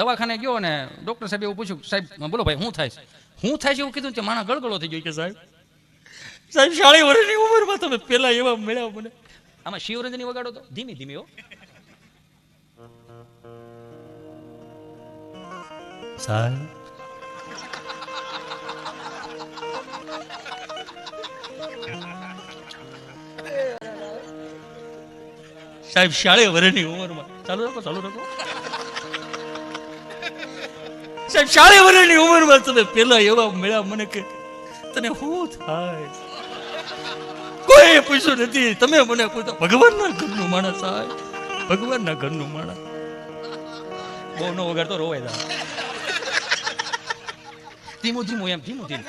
દવાખાને ગયો ને ડોક્ટર સાહેબ એવું પૂછ્યું, સાહેબ બોલો ભાઈ શું થાય છે? શું થાય છે એવું કીધું કે માણા ગળગળો થઈ ગયો. કે સાહેબ 40 વર્ષની ઉંમરમાં તમે પેલા એવા મળ્યા મને. આમાં શિવરંજની વગાડો તો ધીમી ધીમી. હો સાહેબ સાહેબ 40 વર્ષની ઉંમરમાં ચાલુ રાખો સાહેબ 40 વર્ષની ઉંમરમાં તમે પેલા એવા મળ્યા મને કે તને શું થાય? કોઈ પૂછ્યું નથી, તમે મને પૂછો. ભગવાનના ઘરનું માણસ સાહેબ, ભગવાનના ઘરનું માણસ. બહુ નો વગાડતો રોવાય જા. ધીમું ધીમું એમ ધીમું ધીમું.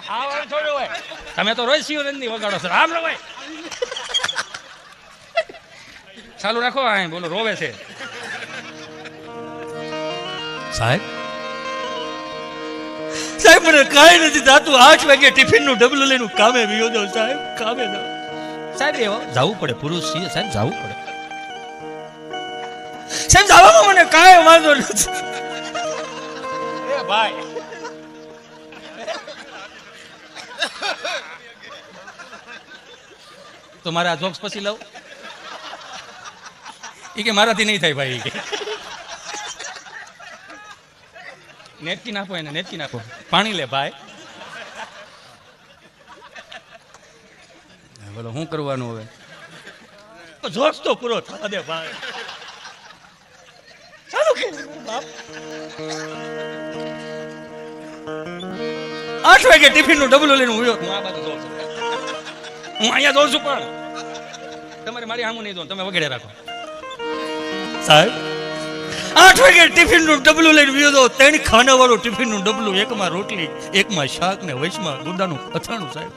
હા હવે થોડું હોય, તમે તો રોજ શિવરંજની વગાડો છો. આમ રોવાય. ચાલુ રાખો. આ બોલો રોવે છે સાહેબ. સાહેબ મને કાંઈ નથી થતું. 8 વાગે ટિફિન નું ડબલું લઈને કામે વિયો જાઉં સાહેબ, કામે જાઉં. સાહેબ જવું પડે, પુરુષ છીએ સાહેબ, જવું પડે સાહેબ. જવામાં મને કાંઈ વાંધો નથી. એ ભાઈ તો મારે આ જોક્સ પછી લઉં. એ કે મારાથી નહીં થાય ભાઈ. નેટકી નાખો એને, નેટકી નાખો. પાણી લે ભાઈ. બોલો શું કરવાનું હવે? જોક્સ તો પૂરો થવા દે ભાઈ. ચાલુ કે બાપ 8 વાગે ટિફિન નું ડબલું લઈને હું આ બાજુ જોઉં છું. હું અહીંયા જોઉં છું પણ તમારે મારી સામું નહીં જોઉં. તમે વગેરે રાખો સાહેબ. 8 વાગે ટિફિન નું ડબલું લઈને વિયો દો. 3 ખાના વાળું ટિફિન નું ડબલું, એકમાં રોટલી, એકમાં શાક ને વચમાં ગુંદાનું અથાણું સાહેબ.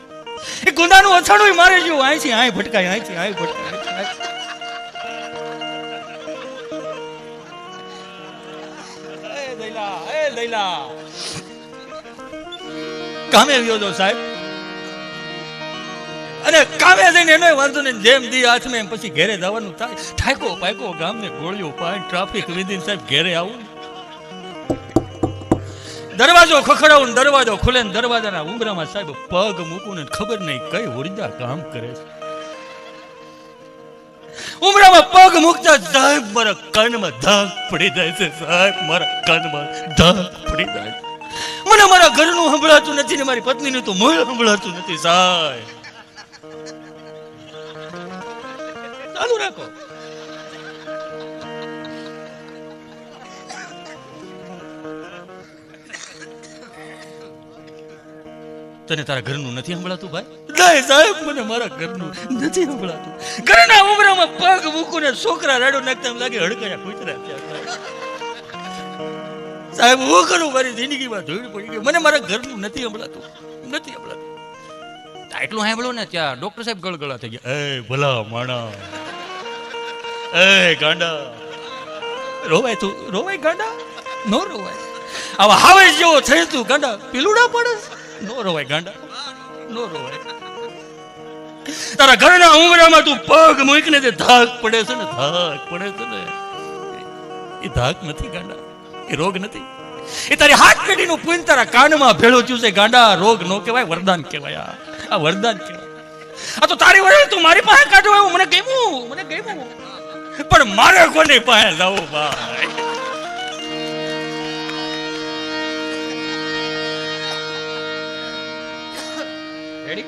એ ગુંદાનું અથાણું મારે જેવું. અહીંથી અહીં ભટકાય, અહીંથી અહીં ભટકાય. એ દઈલા કામે વિયો દો સાહેબ. અને કામે જઈને એનો વાંધો નહીં, જેમ દી હાથમાં એમ પછી ઘેરે જવાનું થાય. ઠાકો પાકો ગામને ગોળીઓ પાય, ટ્રાફિક વિધિન સાહેબ ઘેરે આવું. દરવાજો ખખડાવું, દરવાજો ખુલે ને દરવાજાના ઉંબરામાં સાહેબ પગ મૂકું ને ખબર નહીં કઈ ઉર્જા કામ કરે છે. ઉંબરામાં પગ મૂકતા સાહેબ મારા કાનમાં ધાક પડી જાય છે સાહેબ, મારા કાનમાં ધાક પડી જાય છે. મને મારા ઘરનું સંભળાતું નથી ને મારી પત્નીનું તો મોય સંભળાતું નથી સાહેબ. ચાલુ રાખો. તને તારા ઘરનું નથી સંભળાતું ભાઈ? નહીં સાહેબ, મને મારા ઘરનું નથી સંભળાતું. ઘરના ઉમરામાં પગ મૂકું ને છોકરા રાડો નાખતા એમ લાગે હડકાયા કૂતરા થયા સાહેબ. હું કરું, મારી જિંદગીમાં ધૂળ પડી ગઈ. મને મારા ઘરનું નથી સંભળાતું, નથી સંભળાતું. એટલું સાંભળ્યું ને ત્યાં ડોક્ટર સાહેબ ગળગળા થઈ ગયા. એ ભલા માણા, એ ગાંડા, રોવાય તું, રોવાય ગાંડા, નો રોવાય. આવા હાવે જેવો થઈ તું ગાંડા, પીલુડા પડે, નો રોવાય ગાંડા, નો રોવાય. તારા ઘરના ઉમરામાં તું પગ મૂકીને જે ધાક પડે છે ને, ધાક પડે છે ને, એ ધાક નથી ગાંડા, એ રોગ નથી. એ તારી હાથ પેઢીનું પૂન તારા કાનમાં ભેળો થયું છે ગાંડા. રોગ નો કહેવાય, વરદાન કહેવાય. આ વરદાન કહેવાય. આ તો તારી વડે તું મારી પાસે કાઢવા આવ્યું, મને ગમ્યું, મને ગમ્યું. પણ મારે કોની પાસે જવું ભાઈ? રેડી?